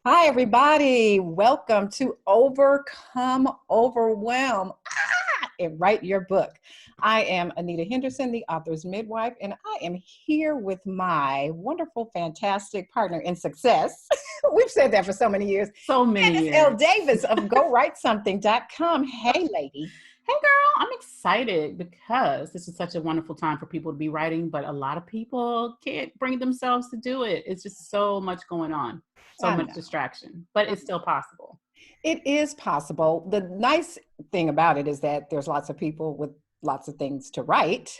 Hi, everybody. Welcome to Overcome Overwhelm and Write Your Book. I am Anita Henderson, the author's midwife, and I am here with my wonderful, fantastic partner in success. We've said that for so many years. So many Candice years. L. Davis of GoWriteSomething.com. Hey, lady. Hey girl, I'm excited because this is such a wonderful time for people to be writing, but a lot of people can't bring themselves to do it. It's just so much going on, so I much know. distraction, but it's still possible. It is possible. The nice thing about it is that there's lots of people with lots of things to write.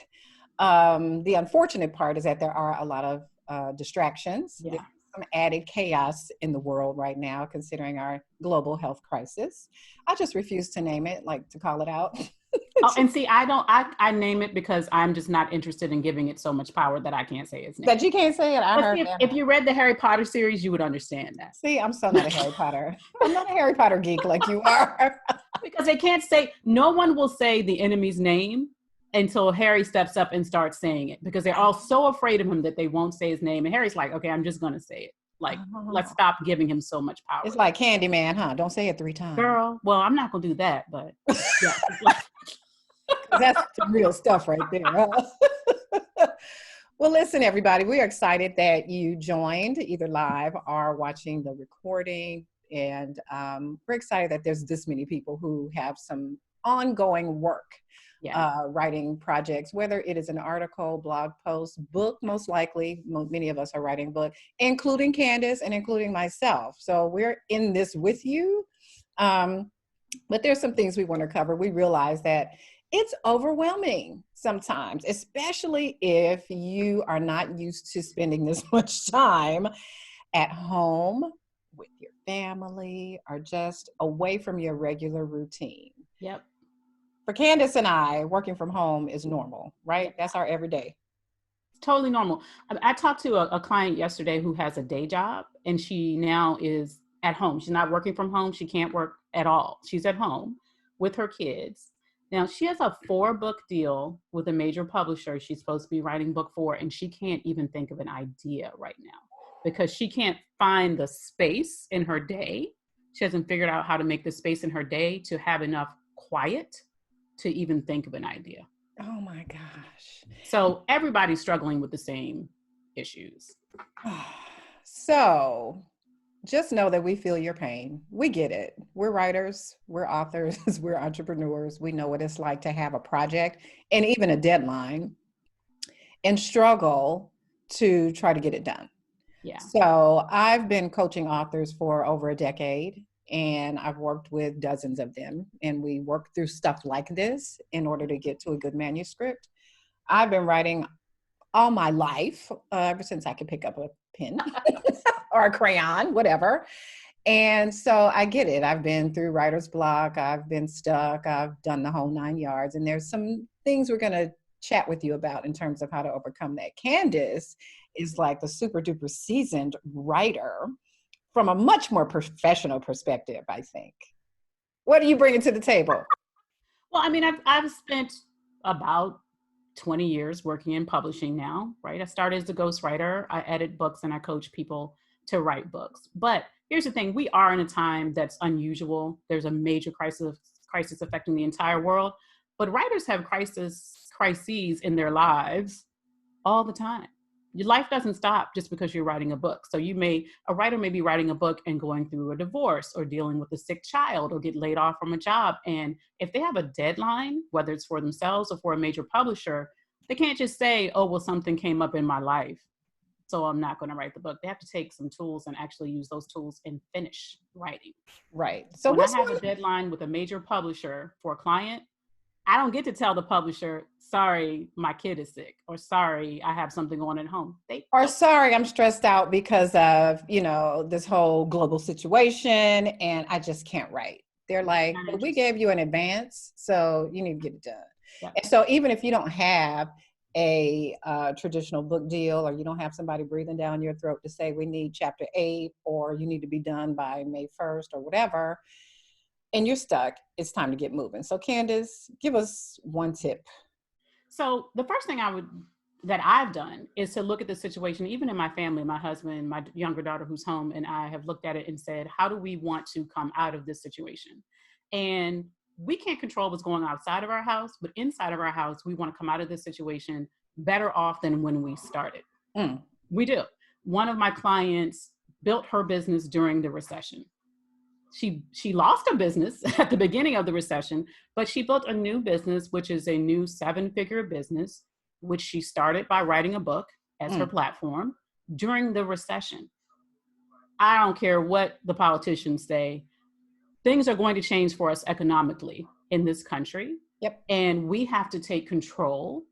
The unfortunate part is that there are a lot of distractions. Yeah. There's some added chaos in the world right now, considering our global health crisis. I just refuse to name it, like to call it out. Oh, and see, I name it because I'm just not interested in giving it so much power that I can't say its name. That you can't say it. I But heard see, that. if you read the Harry Potter series, you would understand that. See, I'm so not a Harry Potter. I'm not a Harry Potter geek like you are. Because they can't say, no one will say the enemy's name until Harry steps up and starts saying it, because they're all so afraid of him that they won't say his name. And Harry's like, okay, I'm just going to say it. Like, let's stop giving him so much power. It's like Candyman, huh? Don't say it 3 times. Girl, well, I'm not going to do that, but yeah. That's some real stuff right there. Huh? Well, listen, everybody, we are excited that you joined either live or watching the recording. And we're excited that there's this many people who have some ongoing work, writing projects, whether it is an article, blog post, book, most likely. Many of us are writing a book, including Candice and including myself. So we're in this with you. But there's some things we want to cover. We realize that it's overwhelming sometimes, especially if you are not used to spending this much time at home with your family or just away from your regular routine. Yep. For Candice and I, working from home is normal, right? That's our everyday. Totally normal. I talked to a client yesterday who has a day job, and she now is at home. She's not working from home. She can't work at all. She's at home with her kids. Now, she has a 4-book deal with a major publisher she's supposed to be writing book 4, and she can't even think of an idea right now because she can't find the space in her day. She hasn't figured out how to make the space in her day to have enough quiet to even think of an idea. Oh my gosh. So everybody's struggling with the same issues. So just know that we feel your pain. We get it. We're writers, we're authors, we're entrepreneurs. We know what it's like to have a project and even a deadline and struggle to try to get it done. Yeah. So I've been coaching authors for over a decade, and I've worked with dozens of them, and we work through stuff like this in order to get to a good manuscript. I've been writing all my life, ever since I could pick up a pen or a crayon, whatever. And so I get it. I've been through writer's block. I've been stuck. I've done the whole 9 yards. And there's some things we're going to chat with you about in terms of how to overcome that. Candice is like the super duper seasoned writer from a much more professional perspective, I think. What are you bringing to the table? Well, I mean, I've spent about 20 years working in publishing now, right? I started as a ghostwriter. I edit books and I coach people to write books. But here's the thing, we are in a time that's unusual. There's a major crisis affecting the entire world, but writers have crises in their lives all the time. Your life doesn't stop just because you're writing a book. So a writer may be writing a book and going through a divorce or dealing with a sick child or get laid off from a job. And if they have a deadline, whether it's for themselves or for a major publisher, they can't just say, oh, well, something came up in my life, so I'm not going to write the book. They have to take some tools and actually use those tools and finish writing. Right. So when I have a deadline with a major publisher for a client, I don't get to tell the publisher, sorry, my kid is sick, or sorry, I have something on at home. Sorry, I'm stressed out because of, this whole global situation and I just can't write. They're like, well, we gave you an advance, so you need to get it done. Yeah. And so even if you don't have a traditional book deal, or you don't have somebody breathing down your throat to say, we need chapter 8, or you need to be done by May 1st or whatever, and you're stuck, it's time to get moving. So Candice, give us one tip. So the first thing I would that I've done is to look at the situation, even in my family, my husband, my younger daughter who's home, and I have looked at it and said, how do we want to come out of this situation? And we can't control what's going on outside of our house, but inside of our house, we want to come out of this situation better off than when we started. Mm. We do. One of my clients built her business during the recession. She lost her business at the beginning of the recession, but she built a new business, which is a new 7-figure business, which she started by writing a book as her platform during the recession. I don't care what the politicians say. Things are going to change for us economically in this country. Yep. And we have to take control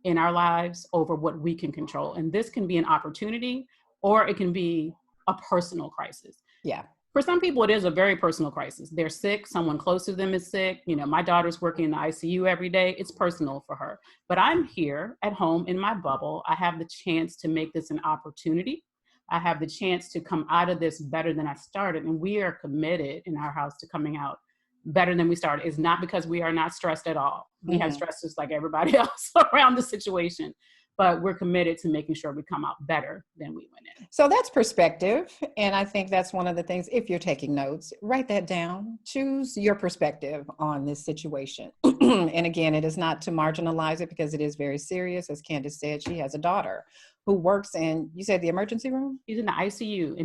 in our lives over what we can control. And this can be an opportunity, or it can be a personal crisis. Yeah. For some people, it is a very personal crisis. They're sick. Someone close to them is sick. You know, my daughter's working in the ICU every day. It's personal for her. But I'm here at home in my bubble. I have the chance to make this an opportunity. I have the chance to come out of this better than I started. And we are committed in our house to coming out better than we started. It's not because we are not stressed at all. We have stress just like everybody else around the situation. But we're committed to making sure we come out better than we went in. So that's perspective. And I think that's one of the things, if you're taking notes, write that down. Choose your perspective on this situation. And again, it is not to marginalize it because it is very serious. As Candice said, she has a daughter who works in, you said the emergency room? She's in the ICU.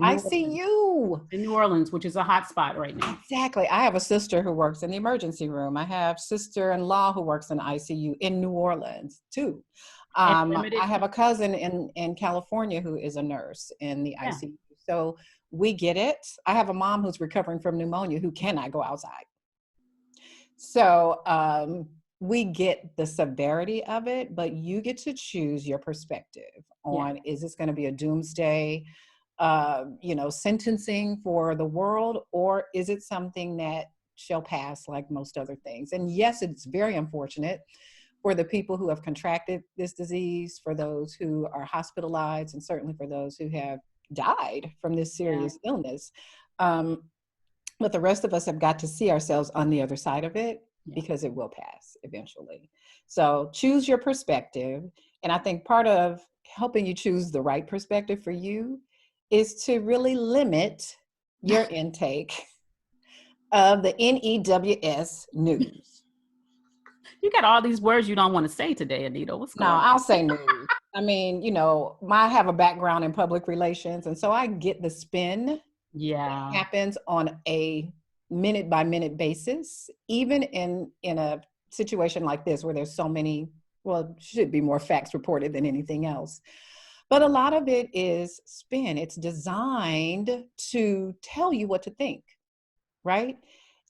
In New Orleans, which is a hot spot right now. Exactly. I have a sister who works in the emergency room. I have sister-in-law who works in the ICU in New Orleans too. I have a cousin in California who is a nurse in the ICU. So we get it. I have a mom who's recovering from pneumonia who cannot go outside. So we get the severity of it, but you get to choose your perspective on, is this going to be a doomsday, sentencing for the world, or is it something that shall pass like most other things? And yes, it's very unfortunate for the people who have contracted this disease, for those who are hospitalized, and certainly for those who have died from this serious illness. But the rest of us have got to see ourselves on the other side of it, because it will pass eventually. So choose your perspective. And I think part of helping you choose the right perspective for you is to really limit your intake of the NEWS news. You got all these words you don't want to say today, Anita. What's going on? No, I'll say news. I mean, I have a background in public relations, and so I get the spin that happens on a minute by minute basis, even in a situation like this where there's so many, should be more facts reported than anything else. But a lot of it is spin. It's designed to tell you what to think, right?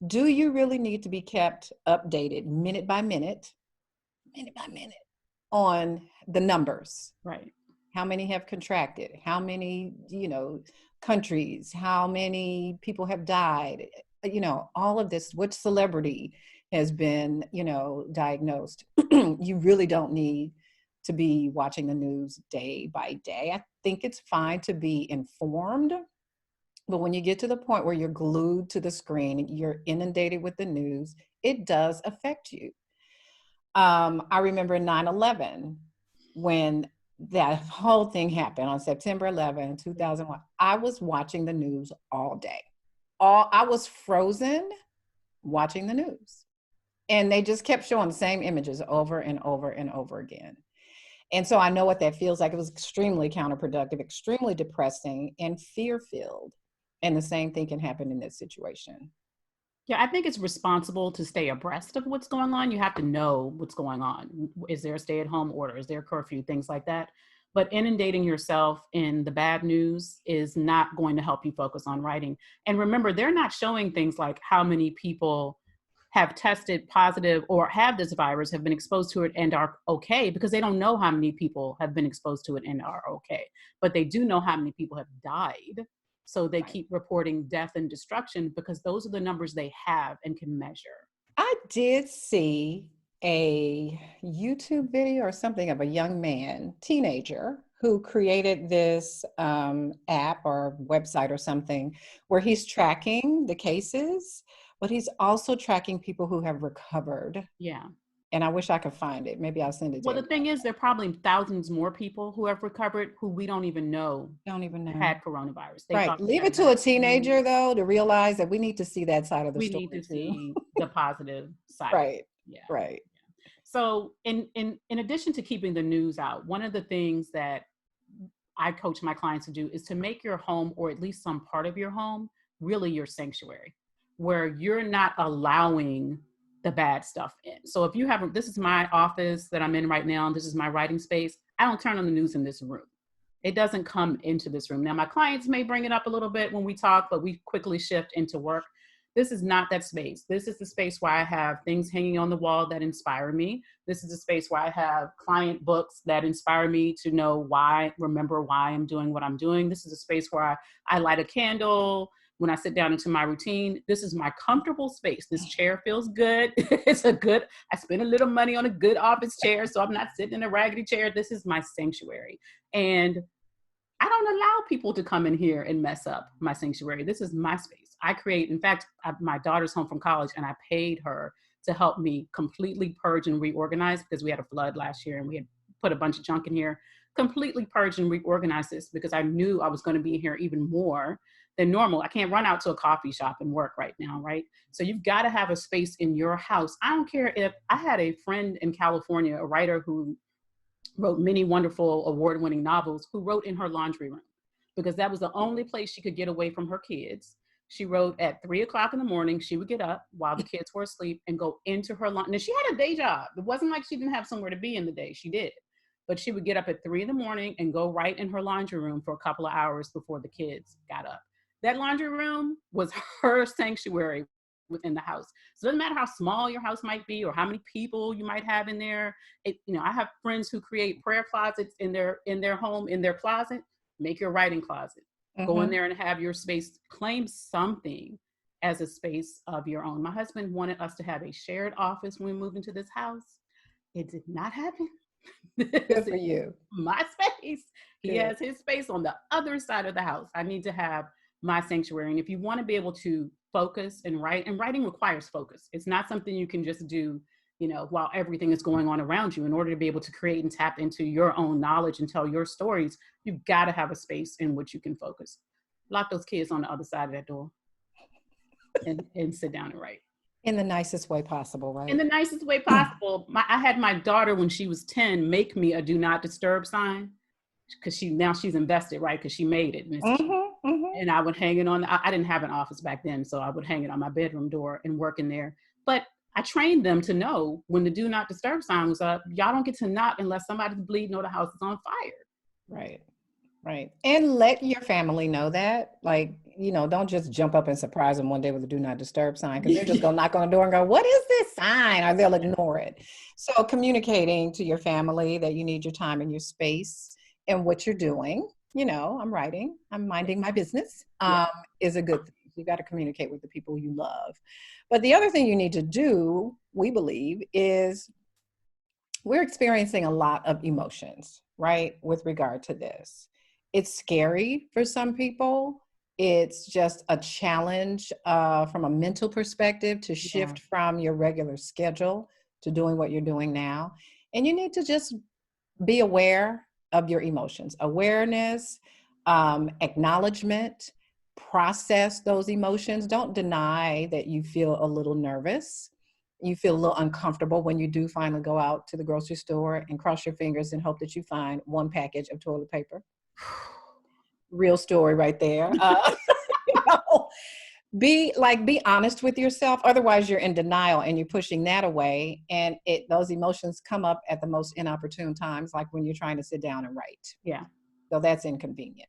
Do you really need to be kept updated minute by minute on the numbers? Right. How many have contracted? How many, countries? How many people have died? All of this, which celebrity has been, diagnosed? You really don't need to be watching the news day by day. I think it's fine to be informed. But when you get to the point where you're glued to the screen, you're inundated with the news, it does affect you. I remember 9/11, when that whole thing happened on September 11, 2001. I was watching the news all day. I was frozen watching the news. And they just kept showing the same images over and over and over again. And so I know what that feels like. It was extremely counterproductive, extremely depressing, and fear-filled. And the same thing can happen in this situation. Yeah, I think it's responsible to stay abreast of what's going on. You have to know what's going on. Is there a stay-at-home order? Is there a curfew? Things like that. But inundating yourself in the bad news is not going to help you focus on writing. And remember, they're not showing things like how many people have tested positive or have this virus, have been exposed to it and are okay, because they don't know how many people have been exposed to it and are okay. But they do know how many people have died. So they keep reporting death and destruction because those are the numbers they have and can measure. I did see a YouTube video or something of a young man, teenager, who created this app or website or something where he's tracking the cases, but he's also tracking people who have recovered And I wish I could find it. Maybe I'll send it to Well, you. the thing is, there are probably thousands more people who have recovered who we don't even know Don't even know. had coronavirus. They Right. thought they Leave had it to a vaccine. teenager, though, to realize that we need to see that side of the We need story, to too. see the positive side. Right. Yeah. Right. So in addition to keeping the news out, one of the things that I coach my clients to do is to make your home, or at least some part of your home, really your sanctuary, where you're not allowing the bad stuff in. So if you haven't, this is my office that I'm in right now, and this is my writing space. I don't turn on the news in this room. It doesn't come into this room. Now, my clients may bring it up a little bit when we talk, but we quickly shift into work. This is not that space. This is the space where I have things hanging on the wall that inspire me. This is a space where I have client books that inspire me to know why, remember why I'm doing what I'm doing. This is a space where I light a candle when I sit down into my routine. This is my comfortable space. This chair feels good. I spend a little money on a good office chair, so I'm not sitting in a raggedy chair. This is my sanctuary. And I don't allow people to come in here and mess up my sanctuary. This is my space. I create, in fact, my daughter's home from college, and I paid her to help me completely purge and reorganize, because we had a flood last year and we had put a bunch of junk in here. Completely purge and reorganize this because I knew I was going to be here even more than normal. I can't run out to a coffee shop and work right now, right? So you've got to have a space in your house. I don't care if I had a friend in California, a writer who wrote many wonderful award-winning novels, who wrote in her laundry room because that was the only place she could get away from her kids. She wrote at 3:00 in the morning. She would get up while the kids were asleep and go into her laundry. Now, she had a day job. It wasn't like she didn't have somewhere to be in the day. She did. But she would get up at 3 in the morning and go right in her laundry room for a couple of hours before the kids got up. That laundry room was her sanctuary within the house. So it doesn't matter how small your house might be or how many people you might have in there. I have friends who create prayer closets in their home, in their closet. Make your writing closet. Go in there and have your space. Claim something as a space of your own. My husband wanted us to have a shared office when we moved into this house. It did not happen. Good for you. My space. He Good. has his space on the other side of the house. I need to have my sanctuary. And if you want to be able to focus and write, and writing requires focus. It's not something you can just do, while everything is going on around you. In order to be able to create and tap into your own knowledge and tell your stories, you've got to have a space in which you can focus. Lock those kids on the other side of that door and sit down and write. In the nicest way possible, right? In the nicest way possible. I had my daughter, when she was 10, make me a do not disturb sign, because she's invested, right? Because she made it. And it's cute. And I would hang it on. I didn't have an office back then, so I would hang it on my bedroom door and work in there. But I trained them to know when the do not disturb sign was up, y'all don't get to knock unless somebody's bleeding or the house is on fire. Right. Right. And let your family know that. Like, don't just jump up and surprise them one day with a do not disturb sign, because they're just going to knock on the door and go, what is this sign? Or they'll ignore it. So communicating to your family that you need your time and your space and what you're doing. I'm writing, I'm minding my business, is a good thing. You got to communicate with the people you love. But the other thing you need to do, we believe, is we're experiencing a lot of emotions, right? With regard to this. It's scary for some people. It's just a challenge from a mental perspective to shift from your regular schedule to doing what you're doing now. And you need to just be aware of your emotions. Awareness, acknowledgement, process those emotions. Don't deny that you feel a little nervous. You feel a little uncomfortable when you do finally go out to the grocery store and cross your fingers and hope that you find one package of toilet paper. Real story right there. Be honest with yourself. Otherwise you're in denial and you're pushing that away. And those emotions come up at the most inopportune times, like when you're trying to sit down and write. Yeah. So that's inconvenient.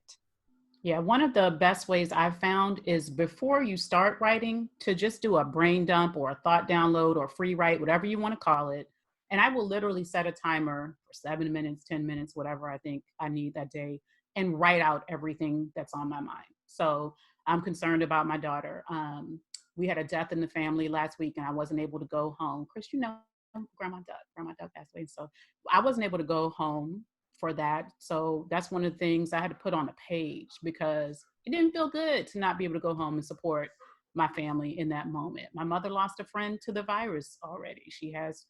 Yeah. One of the best ways I've found is, before you start writing, to just do a brain dump or a thought download or free write, whatever you want to call it. And I will literally set a timer for 7 minutes, 10 minutes, whatever I think I need that day, and write out everything that's on my mind. So I'm concerned about my daughter. We had a death in the family last week and I wasn't able to go home. Chris, Grandma Duck passed away. So I wasn't able to go home for that. So that's one of the things I had to put on a page, because it didn't feel good to not be able to go home and support my family in that moment. My mother lost a friend to the virus already. She has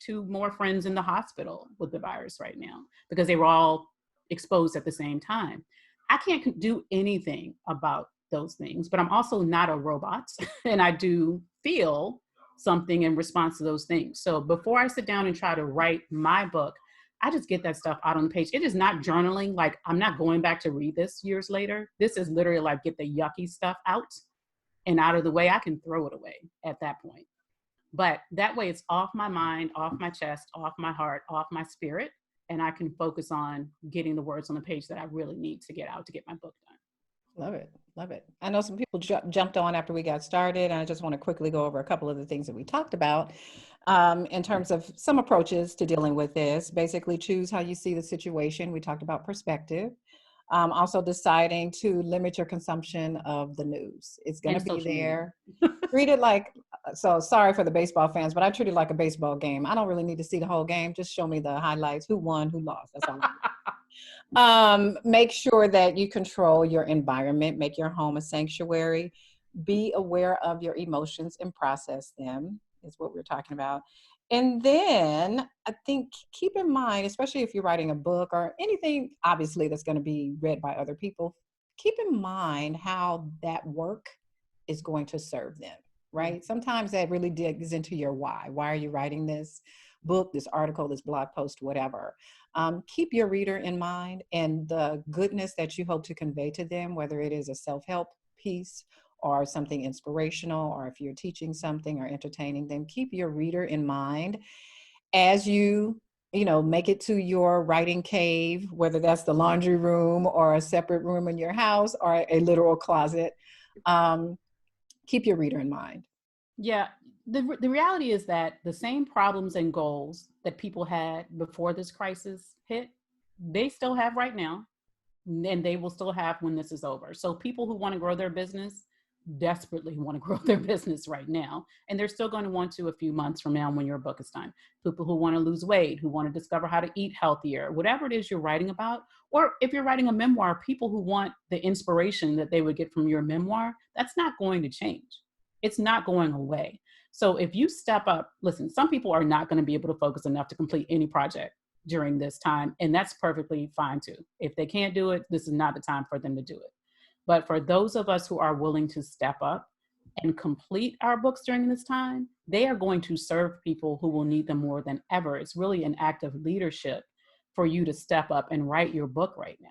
two more friends in the hospital with the virus right now because they were all exposed at the same time. I can't do anything about those things, but I'm also not a robot and I do feel something in response to those things. So before I sit down and try to write my book, I just get that stuff out on the page. It is not journaling. Like, I'm not going back to read this years later. This is literally like, get the yucky stuff out and out of the way. I can throw it away at that point. But that way it's off my mind, off my chest, off my heart, off my spirit. And I can focus on getting the words on the page that I really need to get out to get my book done. Love it. Love it. I know some people jumped on after we got started, and I just want to quickly go over a couple of the things that we talked about in terms of some approaches to dealing with this. Basically, choose how you see the situation. We talked about perspective. Also deciding to limit your consumption of the news. It's going to be there. Treat it like, so sorry for the baseball fans, but I treat it like a baseball game. I don't really need to see the whole game. Just show me the highlights, who won, who lost. That's all. Make sure that you control your environment, make your home a sanctuary. Be aware of your emotions and process them, is what we're talking about. And then I think keep in mind, especially if you're writing a book or anything, obviously, that's going to be read by other people, keep in mind how that work is going to serve them, right? Sometimes that really digs into your why. Why are you writing this book, this article, this blog post, whatever? Keep your reader in mind and the goodness that you hope to convey to them, whether it is a self-help piece or something inspirational, or if you're teaching something or entertaining them. Keep your reader in mind as you make it to your writing cave, whether that's the laundry room or a separate room in your house or a literal closet. Keep your reader in mind. Yeah. The reality is that the same problems and goals that people had before this crisis hit, they still have right now, and they will still have when this is over. So people who want to grow their business desperately want to grow their business right now. And they're still going to want to a few months from now when your book is done. People who want to lose weight, who want to discover how to eat healthier, whatever it is you're writing about. Or if you're writing a memoir, people who want the inspiration that they would get from your memoir, that's not going to change. It's not going away. So if you step up, listen, some people are not going to be able to focus enough to complete any project during this time. And that's perfectly fine too. If they can't do it, this is not the time for them to do it. But for those of us who are willing to step up and complete our books during this time, they are going to serve people who will need them more than ever. It's really an act of leadership for you to step up and write your book right now.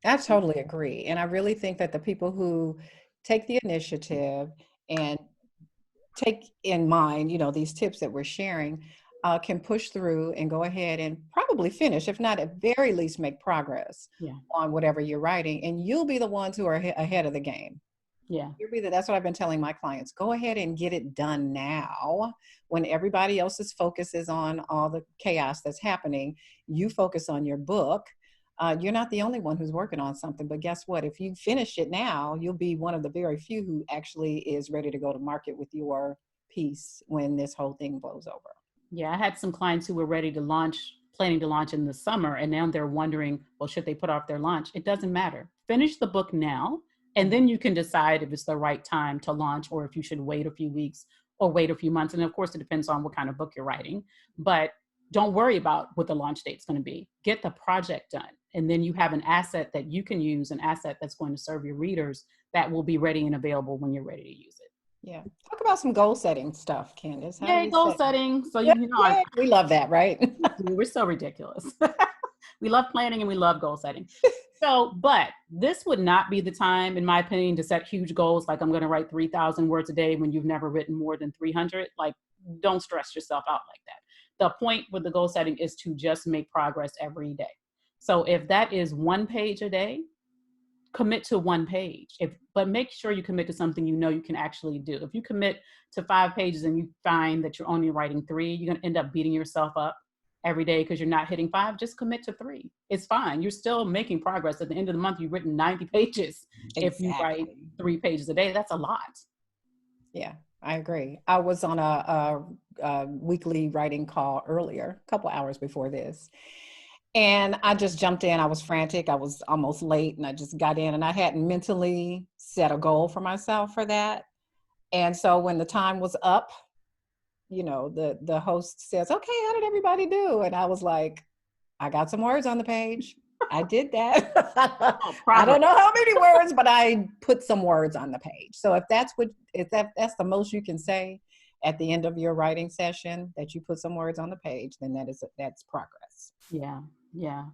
I totally agree. And I really think that the people who take the initiative and take in mind, these tips that we're sharing, can push through and go ahead and probably finish, if not at very least make progress on whatever you're writing. And you'll be the ones who are ahead of the game. Yeah. That's what I've been telling my clients. Go ahead and get it done now when everybody else's focus is on all the chaos that's happening. You focus on your book. You're not the only one who's working on something, but guess what? If you finish it now, you'll be one of the very few who actually is ready to go to market with your piece when this whole thing blows over. Yeah, I had some clients who were planning to launch in the summer, and now they're wondering, well, should they put off their launch? It doesn't matter. Finish the book now, and then you can decide if it's the right time to launch or if you should wait a few weeks or wait a few months. And of course, it depends on what kind of book you're writing, but don't worry about what the launch date's going to be. Get the project done, and then you have an asset that you can use, an asset that's going to serve your readers that will be ready and available when you're ready to use it. Yeah. Talk about some goal setting stuff, Candice. Yay, goal setting. So, we love that, right? We're so ridiculous. We love planning and we love goal setting. But this would not be the time, in my opinion, to set huge goals. Like, I'm going to write 3,000 words a day when you've never written more than 300. Like, don't stress yourself out like that. The point with the goal setting is to just make progress every day. So if that is 1 page a day, commit to 1 page, but make sure you commit to something you can actually do. If you commit to 5 pages and you find that you're only writing 3, you're going to end up beating yourself up every day because you're not hitting 5. Just commit to 3. It's fine. You're still making progress. At the end of the month, you've written 90 pages. Exactly. If you write 3 pages a day, that's a lot. Yeah, I agree. I was on a weekly writing call earlier, a couple hours before this. And I just jumped in. I was frantic. I was almost late, and I just got in, and I hadn't mentally set a goal for myself for that. And so when the time was up, the host says, okay, how did everybody do? And I was like, I got some words on the page. I did that. Oh, I don't progress. know how many words, but I put some words on the page. So if that's that's the most you can say at the end of your writing session, that you put some words on the page, then that's progress. Yeah, yeah.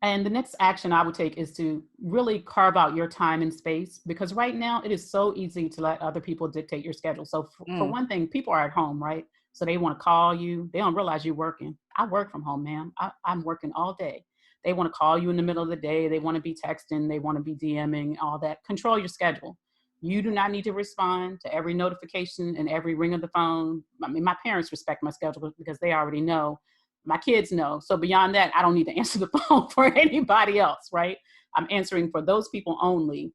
And the next action I would take is to really carve out your time and space, because right now it is so easy to let other people dictate your schedule. So for one thing, people are at home, right? So they want to call you. They don't realize you're working. I work from home, ma'am. I'm working all day. They want to call you in the middle of the day. They want to be texting. They want to be DMing, all that. Control your schedule. You do not need to respond to every notification and every ring of the phone. I mean, my parents respect my schedule because they already know. My kids know. So beyond that, I don't need to answer the phone for anybody else, right? I'm answering for those people only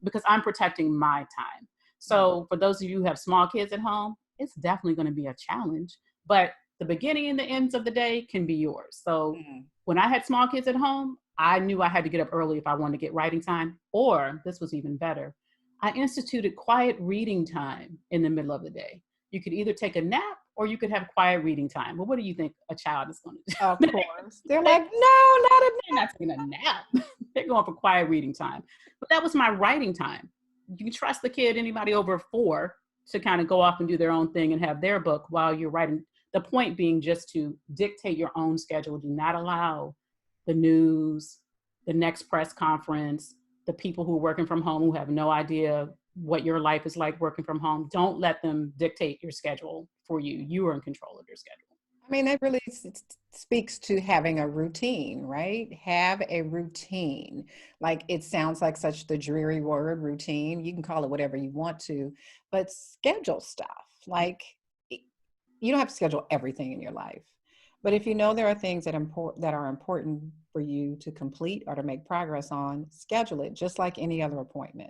because I'm protecting my time. So for those of you who have small kids at home, it's definitely going to be a challenge, but the beginning and the ends of the day can be yours. So when I had small kids at home, I knew I had to get up early if I wanted to get writing time, or this was even better. I instituted quiet reading time in the middle of the day. You could either take a nap or you could have quiet reading time. Well, what do you think a child is going to do? Of course. They're like, no, not a They're not taking a nap. They're going for quiet reading time. But that was my writing time. You can trust the kid, anybody over 4, to kind of go off and do their own thing and have their book while you're writing. The point being just to dictate your own schedule. Do not allow the news, the next press conference, the people who are working from home who have no idea what your life is like working from home. Don't let them dictate your schedule for you. You are in control of your schedule. I mean, that really speaks to having a routine, right? Have a routine. Like, it sounds like such the dreary word, routine. You can call it whatever you want to, but schedule stuff. Like, you don't have to schedule everything in your life. But if you know there are things that are important for you to complete or to make progress on, schedule it just like any other appointment.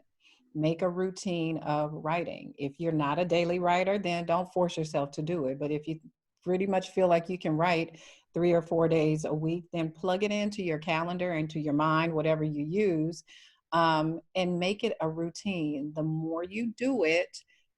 Make a routine of writing. If you're not a daily writer, then don't force yourself to do it. But if you pretty much feel like you can write 3 or 4 days a week, then plug it into your calendar, into your mind, whatever you use, and make it a routine. The more you do it,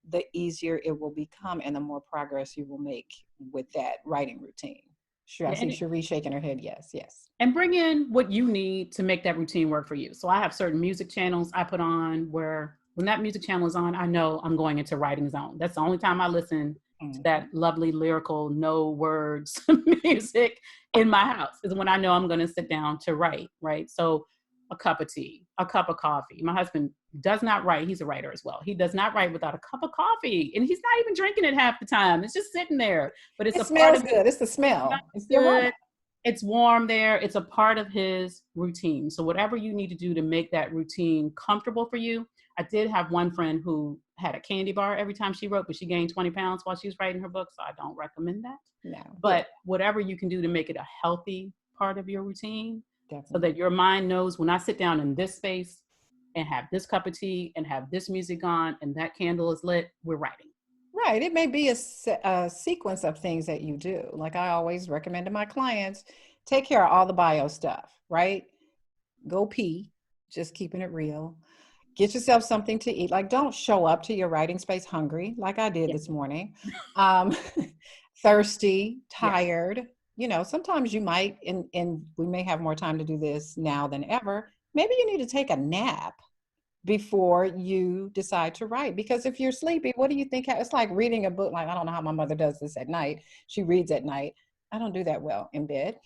the easier it will become and the more progress you will make with that writing routine. Sure, I see Cherie shaking her head. Yes, yes. And bring in what you need to make that routine work for you. So I have certain music channels I put on where when that music channel is on, I know I'm going into writing zone. That's the only time I listen to that lovely lyrical, no words music in my house, is when I know I'm going to sit down to write, right? So a cup of tea, a cup of coffee. My husband does not write. He's a writer as well. He does not write without a cup of coffee, and he's not even drinking it half the time. It's just sitting there, but it smells good. It's the smell. It's the aroma. It's warm there. It's a part of his routine. So whatever you need to do to make that routine comfortable for you. I did have one friend who had a candy bar every time she wrote, but she gained 20 pounds while she was writing her book. So I don't recommend that. No. But whatever you can do to make it a healthy part of your routine, definitely, so that your mind knows when I sit down in this space and have this cup of tea and have this music on and that candle is lit, we're writing. Right. It may be a sequence of things that you do. Like I always recommend to my clients, take care of all the bio stuff, right? Go pee, just keeping it real. Get yourself something to eat. Like, don't show up to your writing space hungry, like I did this morning. Thirsty, tired. You know, sometimes you might, and we may have more time to do this now than ever. Maybe you need to take a nap before you decide to write. Because if you're sleepy, what do you think? It's like reading a book. Like, I don't know how my mother does this at night. She reads at night. I don't do that well in bed.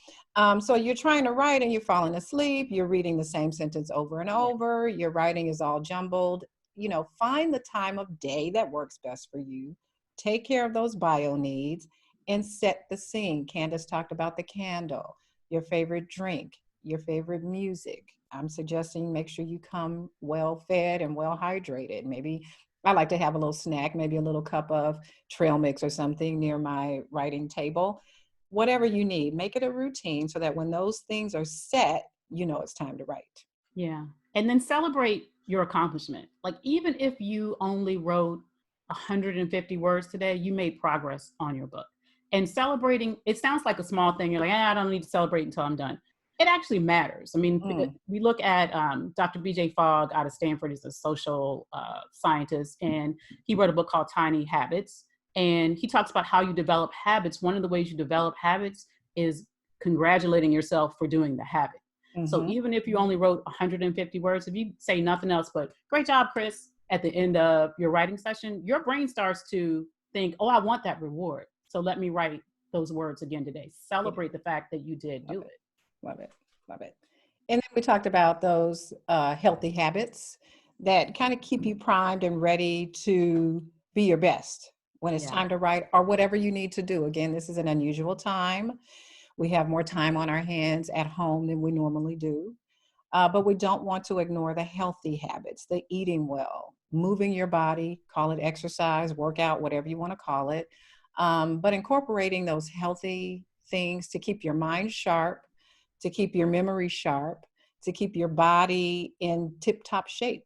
So you're trying to write and you're falling asleep. You're reading the same sentence over and over. Your writing is all jumbled. You know, find the time of day that works best for you. Take care of those bio needs and set the scene. Candice talked about the candle, your favorite drink, your favorite music. I'm suggesting make sure you come well fed and well hydrated. Maybe I like to have a little snack, maybe a little cup of trail mix or something near my writing table. Whatever you need, make it a routine so that when those things are set, you know it's time to write. Yeah. And then celebrate your accomplishment. Like, even if you only wrote 150 words today, you made progress on your book. And celebrating, it sounds like a small thing. You're like, I don't need to celebrate until I'm done. It actually matters. I mean, Mm. we look at Dr. BJ Fogg out of Stanford. He's a social scientist, and he wrote a book called Tiny Habits. And he talks about how you develop habits. One of the ways you develop habits is congratulating yourself for doing the habit. So Mm-hmm. even if you only wrote 150 words, if you say nothing else but "great job, Chris" at the end of your writing session, your brain starts to think, "Oh, I want that reward. So let me write those words again today." Yeah. Celebrate the fact that you did Love do it. it. Love it. Love it. And then we talked about those healthy habits that kind of keep you primed and ready to be your best when it's Yeah. time to write or whatever you need to do. Again, this is an unusual time. We have more time on our hands at home than we normally do. But we don't want to ignore the healthy habits, the eating well, moving your body, call it exercise, workout, whatever you want to call it. But incorporating those healthy things to keep your mind sharp, to keep your memory sharp, to keep your body in tip top shape.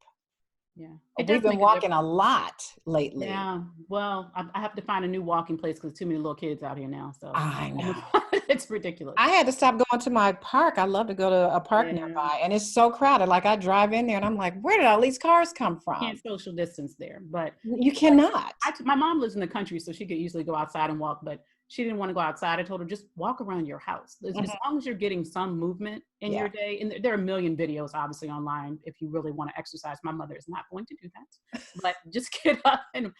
Yeah. It We've does been make a walking a difference. lot lately. Yeah. Well, I have to find a new walking place because too many little kids out here now. So I know. it's ridiculous. I had to stop going to my park. I love to go to a park Yeah. nearby, and it's so crowded. Like I drive in there and I'm like, where did all these cars come Can't from? social distance there. But You cannot. my mom lives in the country, so she could easily go outside and walk, but she didn't want to go outside. I told her, just walk around your house. As Mhm. long as you're getting some movement in Yeah. your day, and there are a million videos obviously online if you really want to exercise. My mother is not going to do that, but just get up and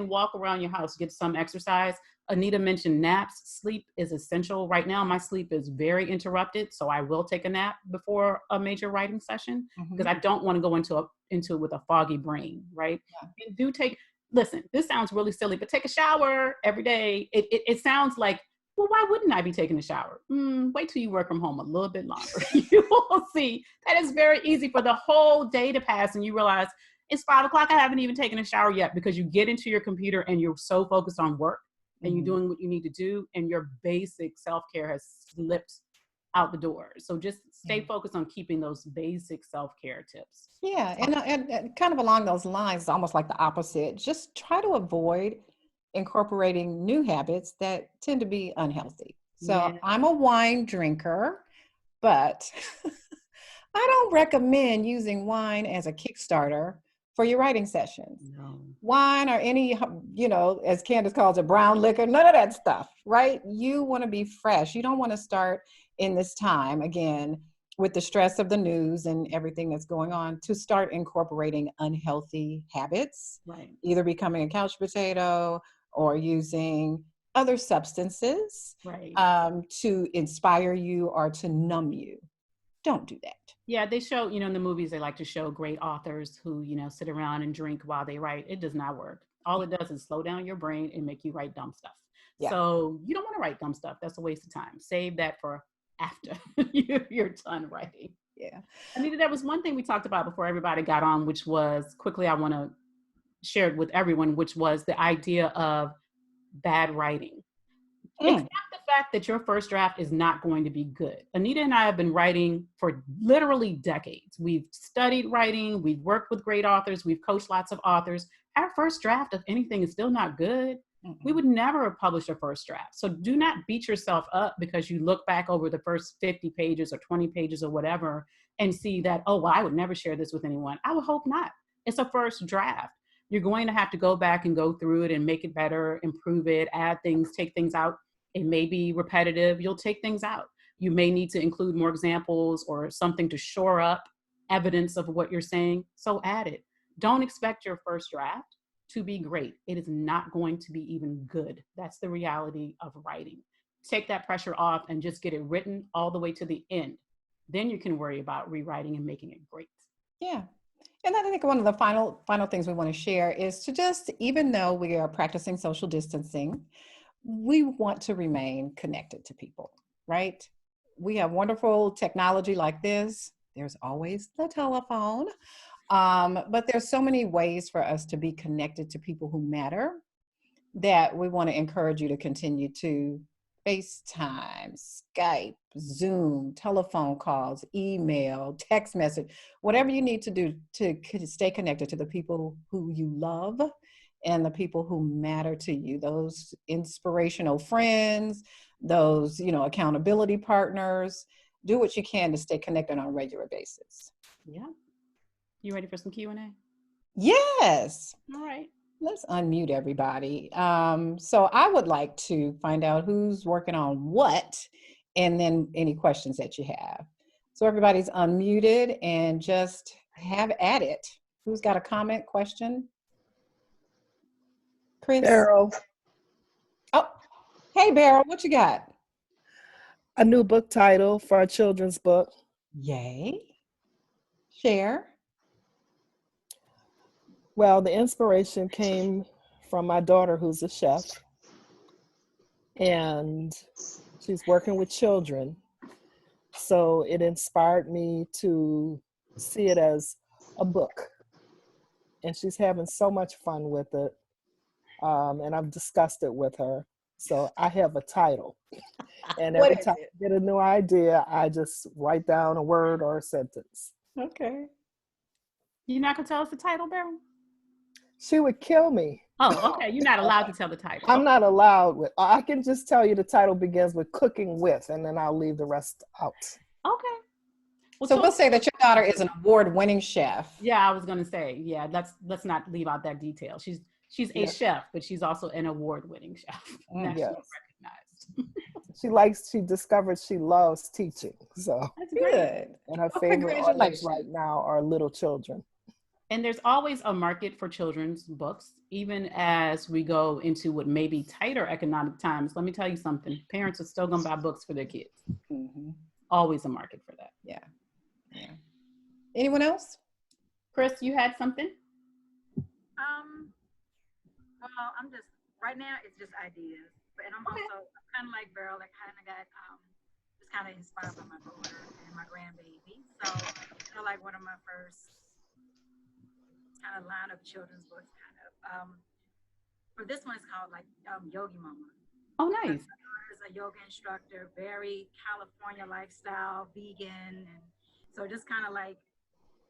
walk around your house, get some exercise. Anita mentioned naps. Sleep is essential. Right now, my sleep is very interrupted, so I will take a nap before a major writing session because Mhm. I don't want to go into it with a foggy brain, right? Yeah. And do take listen, this sounds really silly, but take a shower every day. It sounds like, well, why wouldn't I be taking a shower? Wait till you work from home a little bit longer. You will see that is very easy for the whole day to pass and you realize it's 5 o'clock. I haven't even taken a shower yet because you get into your computer and you're so focused on work and you're Mhm. doing what you need to do and your basic self-care has slipped out the door. So just Yeah. stay focused on keeping those basic self-care tips. Yeah, and kind of along those lines, almost like the opposite, just try to avoid incorporating new habits that tend to be unhealthy. So Yeah. I'm a wine drinker, but I don't recommend using wine as a Kickstarter for your writing sessions. No. Wine or any, as Candice calls it, brown liquor, none of that stuff, right? You want to be fresh. You don't want to start in this time, again, with the stress of the news and everything that's going on, to start incorporating unhealthy habits, Right. either becoming a couch potato or using other substances Right. to inspire you or to numb you. Don't do that. Yeah, they show, in the movies, they like to show great authors who, sit around and drink while they write. It does not work. All it does is slow down your brain and make you write dumb stuff. Yeah. So you don't want to write dumb stuff. That's a waste of time. Save that for after you're done writing. Yeah. Anita, there was one thing we talked about before everybody got on, which was quickly, I want to share it with everyone, which was the idea of bad writing. Mm. Accept the fact that your first draft is not going to be good. Anita and I have been writing for literally decades. We've studied writing, we've worked with great authors, we've coached lots of authors. Our first draft of anything is still not good. We Mm-mm. would never have published a first draft. So do not beat yourself up because you look back over the first 50 pages or 20 pages or whatever and see that, oh, well, I would never share this with anyone. I would hope not. It's a first draft. You're going to have to go back and go through it and make it better, improve it, add things, take things out. It may be repetitive. You'll take things out. You may need to include more examples or something to shore up evidence of what you're saying. So add it. Don't expect your first draft to be great. It is not going to be even good. That's the reality of writing. Take that pressure off and just get it written all the way to the end. Then you can worry about rewriting and making it great. Yeah. And I think one of the final things we want to share is to just, even though we are practicing social distancing, we want to remain connected to people, right? We have wonderful technology like this. There's always the telephone. But there's so many ways for us to be connected to people who matter that we want to encourage you to continue to FaceTime, Skype, Zoom, telephone calls, email, text message, whatever you need to do to stay connected to the people who you love and the people who matter to you, those inspirational friends, those, accountability partners do what you can to stay connected on a regular basis. Yeah. You ready for some Q&A? Yes. All right. Let's unmute everybody. So I would like to find out who's working on what, and then any questions that you have. So everybody's unmuted and just have at it. Who's got a comment, question? Chris? Beryl, Oh, hey, Beryl, what you got? a new book title for a children's book. Yay. Share. Well, the inspiration came from my daughter, who's a chef, and she's working with children. So it inspired me to see it as a book. And she's having so much fun with it. And I've discussed it with her. So I have a title. And every time I get a new idea, I just write down a word or a sentence. Okay. You're not going to tell us the title, Beryl? She would kill me. Oh, okay. You're not allowed to tell the title. I'm not allowed with. I can just tell you the title begins with cooking with, and then I'll leave the rest out. Okay. Well, so we'll say that your daughter is an award-winning chef. Yeah, I was going to say, yeah, let's not leave out that detail. She's a chef, but she's also an award-winning chef. Nationally recognized. She discovered she loves teaching. So that's good. And her favorite authors right now are little children. And there's always a market for children's books, even as we go into what may be tighter economic times. Let me tell you something. Parents are still going to buy books for their kids. Mm-hmm. Always a market for that. Yeah. Anyone else? Chris, you had something? Well, I'm just, right now it's just ideas. And I'm also kind of like Beryl, I kind of got, just kind of inspired by my daughter and my grandbaby. So kind of like one of my first kind of line of children's books, kind of. For this one, it's called like Yogi Mama. Oh, nice. Is a yoga instructor, very California lifestyle, vegan, and so just kind of like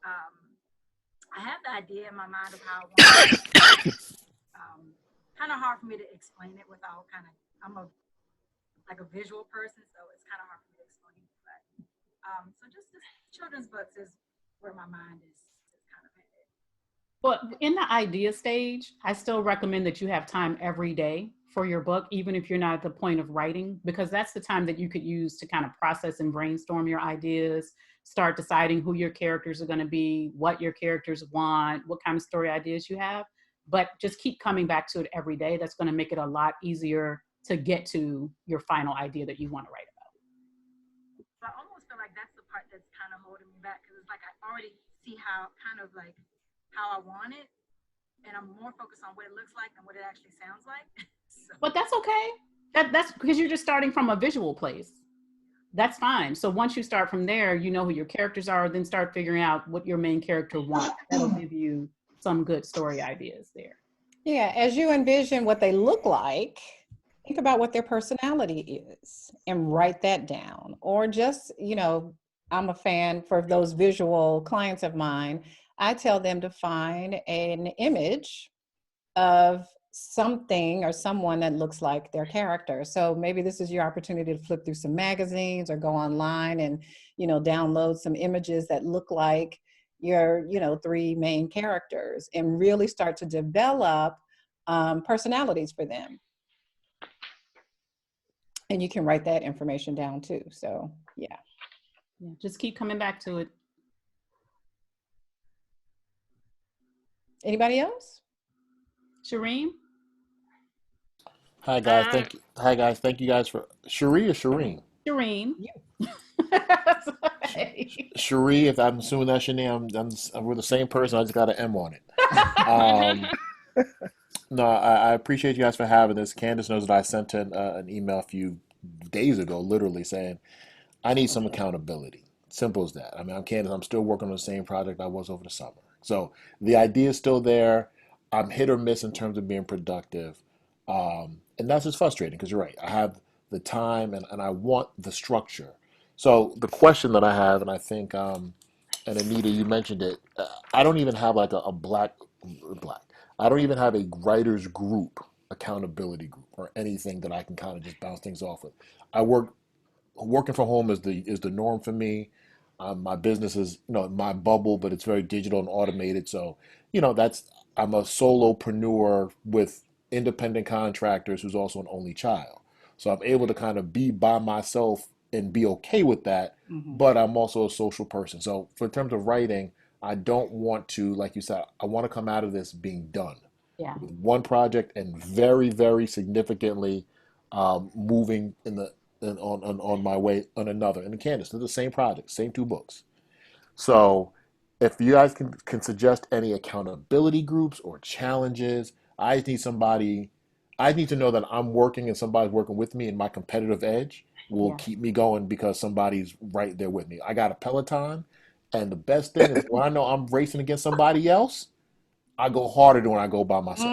I have the idea in my mind of how I want it. Kind of hard for me to explain it without I'm a visual person, so it's kind of hard for me to explain. But so just children's books is where my mind is kind of headed. But in the idea stage, I still recommend that you have time every day for your book, even if you're not at the point of writing, because that's the time that you could use to kind of process and brainstorm your ideas, start deciding who your characters are going to be, what your characters want, what kind of story ideas you have. But just keep coming back to it every day. That's going to make it a lot easier to get to your final idea that you want to write about. So I almost feel like that's the part that's kind of holding me back, because it's like I already see how I want it, and I'm more focused on what it looks like than what it actually sounds like. So. But that's okay. That's because you're just starting from a visual place. That's fine. So once you start from there, you know who your characters are, then start figuring out what your main character wants. That'll give you some good story ideas there. Yeah, as you envision what they look like, think about what their personality is and write that down. Or just, I'm a fan for those visual clients of mine. I tell them to find an image of something or someone that looks like their character. So maybe this is your opportunity to flip through some magazines or go online and, download some images that look like your, three main characters and really start to develop personalities for them. And you can write that information down too. So, yeah. Just keep coming back to it. Anybody else? Shireen? Hi guys, thank you guys for Cherie or Shireen? Shireen. Cherie, if I'm assuming that's your name, we're the same person. I just got an M on it. No, I appreciate you guys for having this. Candice knows that I sent in an email a few days ago, literally saying I need some accountability. Simple as that. I mean, I'm Candice. I'm still working on the same project I was over the summer. So the idea is still there. I'm hit or miss in terms of being productive. And that's just frustrating because you're right. I have the time and I want the structure. So the question that I have, and I think, and Anita, you mentioned it, I don't even have like a black. I don't even have a writer's group, accountability group, or anything that I can kind of just bounce things off with. I work working from home is the norm for me. My business is, my bubble, but it's very digital and automated. So, that's I'm a solopreneur with independent contractors who's also an only child. So I'm able to kind of be by myself and be okay with that. Hmm. But I'm also a social person. So for in terms of writing, I don't want to, like you said, I want to come out of this being done Yeah. with one project and very, very significantly moving on my way on another. And Candice, they're the same project, same two books. So if you guys can suggest any accountability groups or challenges, I just need somebody. I need to know that I'm working and somebody's working with me, and my competitive edge will Yeah. keep me going because somebody's right there with me. I got a Peloton, and the best thing is when I know I'm racing against somebody else, I go harder than when I go by myself.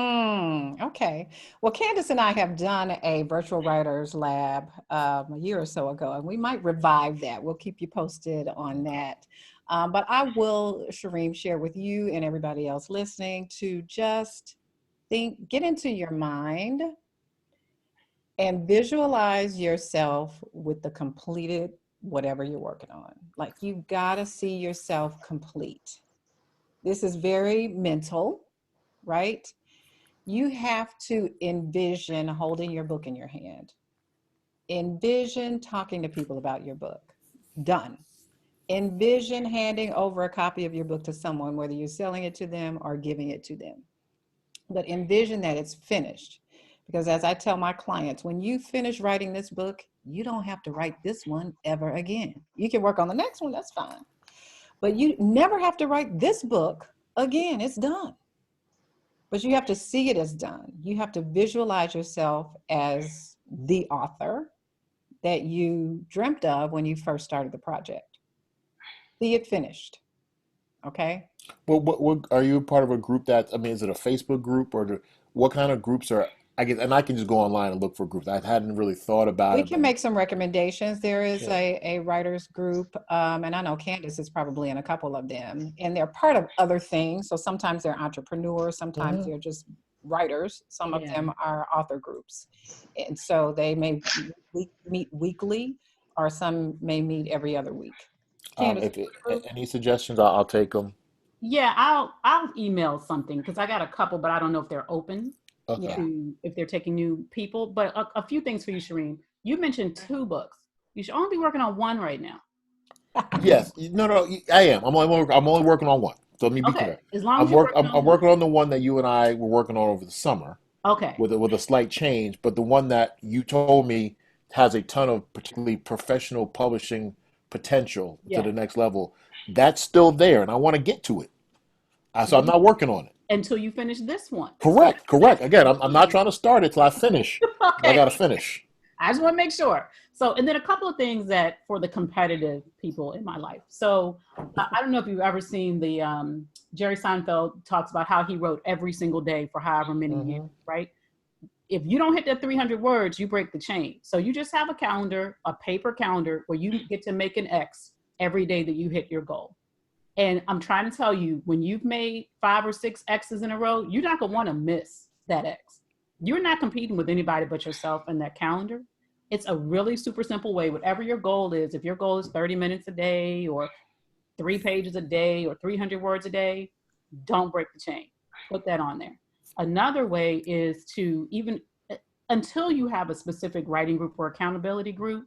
Okay. Well, Candice and I have done a virtual writers lab a year or so ago, and we might revive that. We'll keep you posted on that. But I will, Shireen, share with you and everybody else listening to just get into your mind and visualize yourself with the completed whatever you're working on. Like you've got to see yourself complete. This is very mental, right? You have to envision holding your book in your hand. Envision talking to people about your book. Done. Envision handing over a copy of your book to someone, whether you're selling it to them or giving it to them. But envision that it's finished. Because as I tell my clients, when you finish writing this book, you don't have to write this one ever again. You can work on the next one, that's fine. But you never have to write this book again. It's done. But you have to see it as done. You have to visualize yourself as the author that you dreamt of when you first started the project. See it finished. Okay. Well, what are you part of a group that, I mean, is it a Facebook group or what kind of groups are, I guess, and I can just go online and look for groups. I hadn't really thought about We it, can but make some recommendations. There is yeah. a writers group, and I know Candice is probably in a couple of them, and they're part of other things. So sometimes they're entrepreneurs, sometimes Mhm. they're just writers. Some of Yeah. them are author groups, and so they may meet weekly, or some may meet every other week. Candice, If any suggestions, I'll take them. Yeah, I'll email something because I got a couple, but I don't know if they're open Okay. yeah. to if they're taking new people. But a few things for you, Shireen. You mentioned 2 books. You should only be working on one right now. Yes. No, I am. I'm only working on one. So let me be Okay, clear. as long as you're working I'm on one. working on the one that you and I were working on over the summer Okay. with a slight change, but the one that you told me has a ton of particularly professional publishing potential to Yeah. the next level. That's still there, and I want to get to it. So I'm Well, not working on it. until you finish this one. Correct, correct. Again, I'm not Absolutely. trying to start it till I finish, but I Okay. got to finish. I just want to make sure. So, and then a couple of things that for the competitive people in my life. So, I don't know if you've ever seen the Jerry Seinfeld talks about how he wrote every single day for however many years, Hmm. right? If you don't hit the 300 words, you break the chain. So you just have a calendar, a paper calendar, where you get to make an X every day that you hit your goal. And I'm trying to tell you, when you've made 5 or 6 X's in a row, you're not going to want to miss that X. You're not competing with anybody but yourself in that calendar. It's a really super simple way, whatever your goal is, if your goal is 30 minutes a day or 3 pages a day or 300 words a day, don't break the chain. Put that on there. Another way is to even, until you have a specific writing group or accountability group,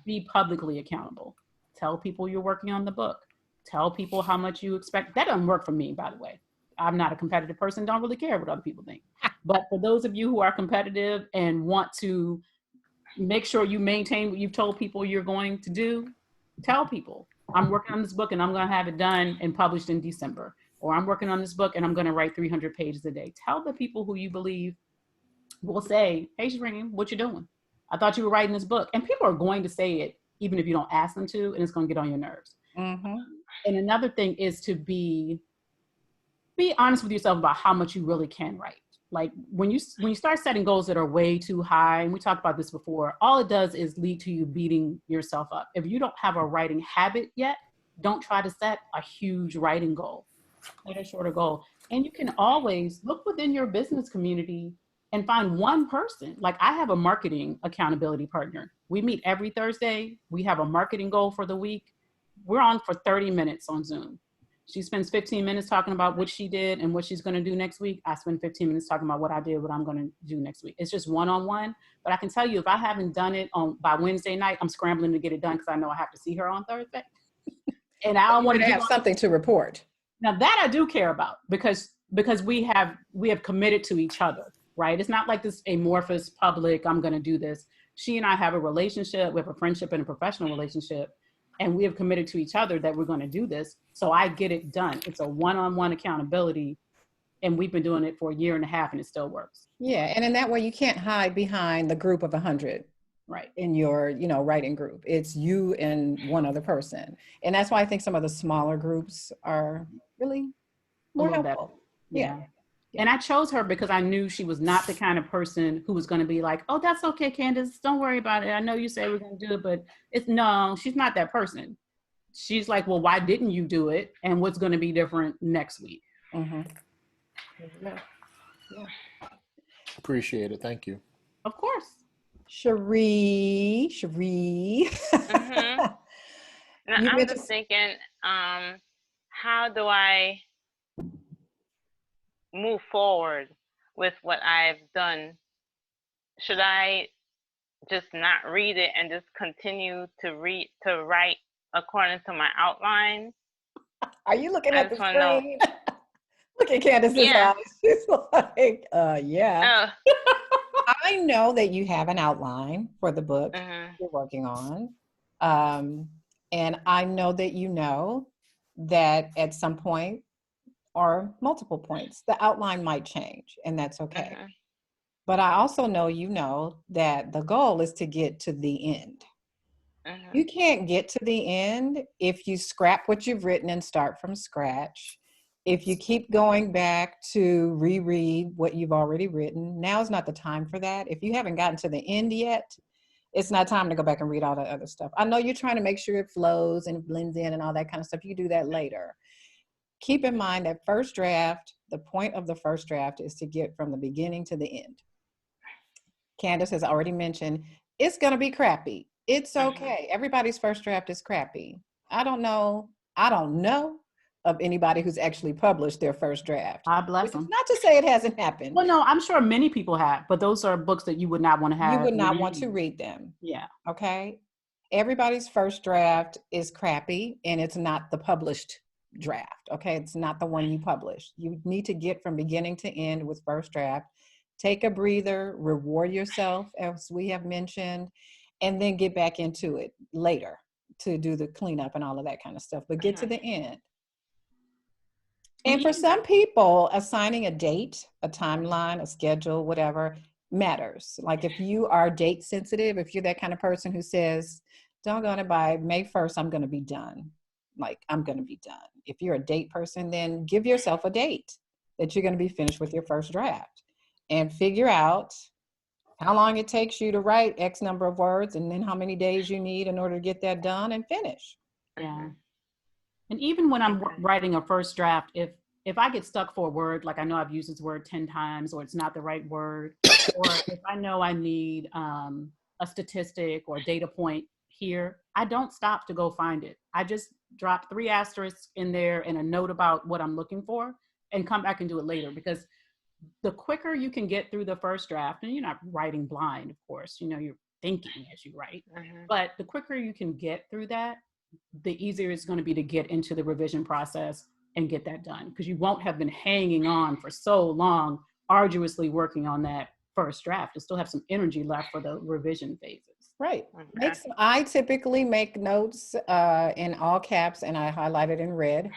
be publicly accountable. Tell people you're working on the book. Tell people how much you expect. That doesn't work for me, by the way. I'm not a competitive person, don't really care what other people think. But for those of you who are competitive and want to make sure you maintain what you've told people you're going to do, tell people, I'm working on this book and I'm going to have it done and published in December. Or I'm working on this book and I'm going to write 300 pages a day. Tell the people who you believe will say, hey, Shireen, what you doing? I thought you were writing this book. And people are going to say it even if you don't ask them to, and it's going to get on your nerves. Mm-hmm. And another thing is to be honest with yourself about how much you really can write. Like when you start setting goals that are way too high, and we talked about this before, all it does is lead to you beating yourself up. If you don't have a writing habit yet, don't try to set a huge writing goal. Set a shorter goal. And you can always look within your business community and find one person. Like I have a marketing accountability partner. We meet every Thursday. We have a marketing goal for the week. We're on for 30 minutes on Zoom. She spends 15 minutes talking about what she did and what she's going to do next week. I spend 15 minutes talking about what I did, what I'm going to do next week. It's just one-on-one. But I can tell you, if I haven't done it by Wednesday night, I'm scrambling to get it done because I know I have to see her on Thursday. And I don't want to have something to report. Now that I do care about because we have committed to each other, right? It's not like this amorphous public, I'm going to do this. She and I have a relationship, we have a friendship and a professional relationship, and we have committed to each other that we're going to do this. So I get it done. It's a one-on-one accountability, and we've been doing it for a year and a half, and it still works. Yeah, and in that way, you can't hide behind the group of 100. Right. In your, writing group. It's you and one other person. And that's why I think some of the smaller groups are really more helpful. Yeah. And I chose her because I knew she was not the kind of person who was going to be like, oh, that's okay, Candice, don't worry about it. I know you say we're going to do it, but no, she's not that person. She's like, well, why didn't you do it? And what's going to be different next week? Mm-hmm. Yeah. Appreciate it. Thank you. Of course. Cherie. Mm-hmm. I'm just thinking, how do I move forward with what I've done? Should I just not read it and just continue to write according to my outline? Are you looking at the screen? Look at Candice's eyes. She's like, yeah. I know that you have an outline for the book you're working on. And I know that you know that at some point or multiple points, the outline might change, and that's okay. But I also know that the goal is to get to the end. You can't get to the end if you scrap what you've written and start from scratch. If you keep going back to reread what you've already written, now's not the time for that. If you haven't gotten to the end yet, it's not time to go back and read all that other stuff. I know you're trying to make sure it flows and blends in and all that kind of stuff. You can do that later. Keep in mind that first draft, the point of the first draft is to get from the beginning to the end. Candice has already mentioned, it's going to be crappy. It's okay. Everybody's first draft is crappy. I don't know of anybody who's actually published their first draft. God bless them. Not to say it hasn't happened. Well, no, I'm sure many people have, but those are books that you would not want to have. You would not want to read them. Yeah. Okay. Everybody's first draft is crappy, and it's not the published draft. Okay. It's not the one you published. You need to get from beginning to end with first draft. Take a breather, reward yourself, as we have mentioned, and then get back into it later to do the cleanup and all of that kind of stuff. But get to the end. And for some people, assigning a date, a timeline, a schedule, whatever, matters. Like if you are date sensitive, if you're that kind of person who says, doggone it, by May 1st, I'm going to be done. Like, I'm going to be done. If you're a date person, then give yourself a date that you're going to be finished with your first draft and figure out how long it takes you to write X number of words and then how many days you need in order to get that done and finish. Yeah. And even when I'm writing a first draft, if I get stuck for a word, like I know I've used this word 10 times or it's not the right word, or if I know I need a statistic or data point here, I don't stop to go find it. I just drop 3 asterisks in there and a note about what I'm looking for and come back and do it later, because the quicker you can get through the first draft, and you're not writing blind, of course, you're thinking as you write, but the quicker you can get through that, the easier it's going to be to get into the revision process and get that done, because you won't have been hanging on for so long, arduously working on that first draft. You still have some energy left for the revision phases. Right. I typically make notes in all caps and I highlight it in red.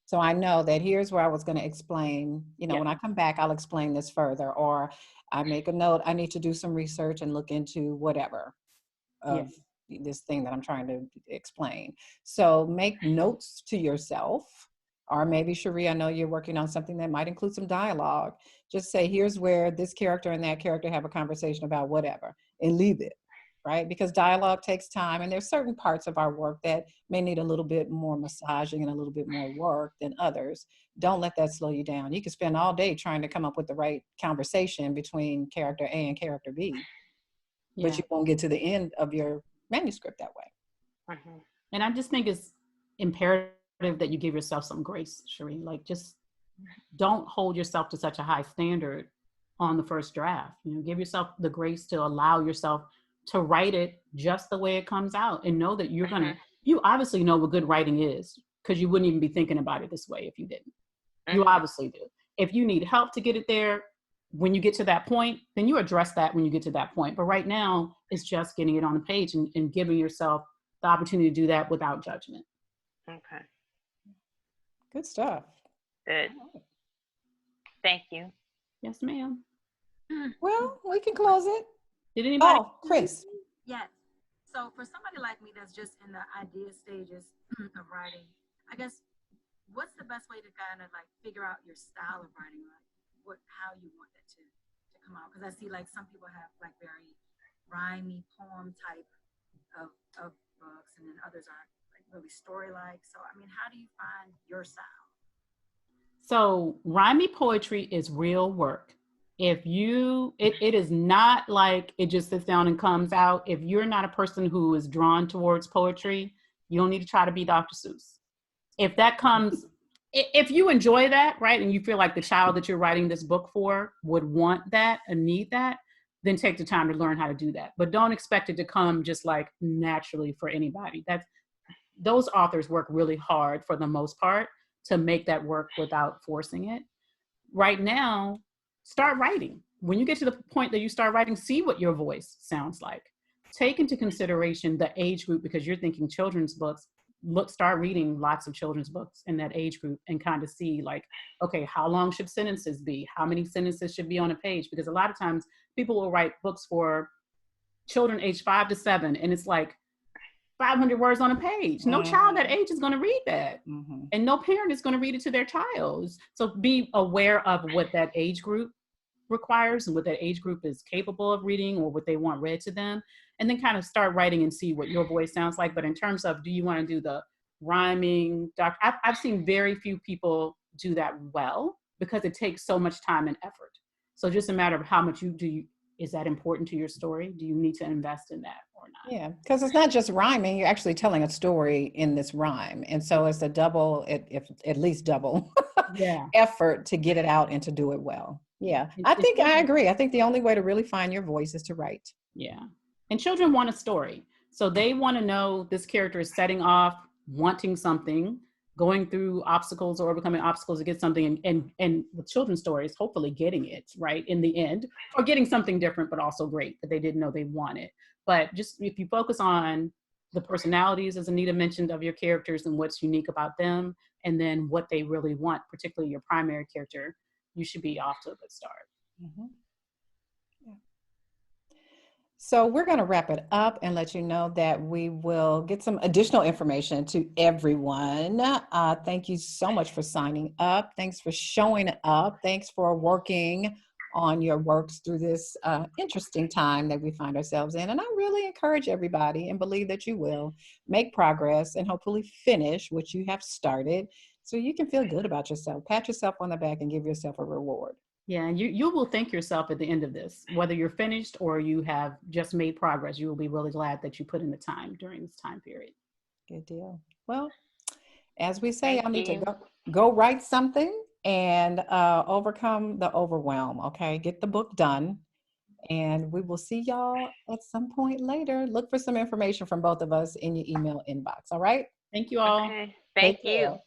So I know that here's where I was going to explain, when I come back, I'll explain this further, or I make a note, I need to do some research and look into whatever of this thing that I'm trying to explain. So make notes to yourself, or maybe Cherie, I know you're working on something that might include some dialogue. Just say, here's where this character and that character have a conversation about whatever, and leave it. right? Because dialogue takes time, and there's certain parts of our work that may need a little bit more massaging and a little bit more work than others. Don't let that slow you down. You can spend all day trying to come up with the right conversation between character A and character B, Yeah. but you won't get to the end of your manuscript that way. Mhm. And I just think it's imperative that you give yourself some grace, Sheree. Like, just don't hold yourself to such a high standard on the first draft. You know, give yourself the grace to allow yourself to write it just the way it comes out, and know that you're gonna, you obviously know what good writing is, because you wouldn't even be thinking about it this way if you didn't. You obviously do. If you need help to get it there, when you get to that point, then you address that when you get to that point. But right now, it's just getting it on the page and giving yourself the opportunity to do that without judgment. Okay. Good stuff. Good. Thank you. Yes, ma'am. Well, we can close it. Did anybody? Oh, Chris. Yes. So for somebody like me that's just in the idea stages of writing, I guess, what's the best way to kind of like figure out your style of writing, like how you want it to come out? Because I see like some people have like very rhymey poem type of books, and then others are like really story-like. So I mean, how do you find your style? So rhymey poetry is real work. If you, it is not like it just sits down and comes out. If you're not a person who is drawn towards poetry, you don't need to try to be Dr. Seuss. If that comes, if you enjoy that, right, and you feel like the child that you're writing this book for would want that and need that, then take the time to learn how to do that. But don't expect it to come just like naturally for anybody. Those authors work really hard for the most part to make that work without forcing it. Right now, start writing. When you get to the point that you start writing, see what your voice sounds like. Take into consideration the age group, because you're thinking children's books. Start reading lots of children's books in that age group and kind of see like, okay, how long should sentences be? How many sentences should be on a page? Because a lot of times people will write books for children aged 5 to 7, and it's like 500 words on a page. No child that age is going to read that. And no parent is going to read it to their child. So be aware of what that age group requires and what that age group is capable of reading or what they want read to them. And then kind of start writing and see what your voice sounds like. But in terms of, do you want to do the rhyming? I've seen very few people do that well, because it takes so much time and effort. So just a matter of how much is that important to your story? Do you need to invest in that or not? Yeah, because it's not just rhyming, you're actually telling a story in this rhyme. And so it's a double, if at least double effort to get it out and to do it well. Yeah, I agree. I think the only way to really find your voice is to write. Yeah. And children want a story. So they want to know this character is setting off, wanting something, going through obstacles or overcoming obstacles to get something, and with children's stories, hopefully getting it right in the end, or getting something different, but also great that they didn't know they wanted. But just if you focus on the personalities, as Anita mentioned, of your characters and what's unique about them, and then what they really want, particularly your primary character, you should be off to a good start. So we're going to wrap it up and let you know that we will get some additional information to everyone. Thank you so much for signing up. Thanks for showing up. Thanks for working on your works through this interesting time that we find ourselves in. And I really encourage everybody, and believe that you will, make progress and hopefully finish what you have started, so you can feel good about yourself. Pat yourself on the back and give yourself a reward. Yeah, and you will thank yourself at the end of this, whether you're finished or you have just made progress. You will be really glad that you put in the time during this time period. Good deal. Well, as we say, I need to go write something and overcome the overwhelm. Okay, get the book done, and we will see y'all at some point later. Look for some information from both of us in your email inbox. All right. Thank you all. Okay. Thank you.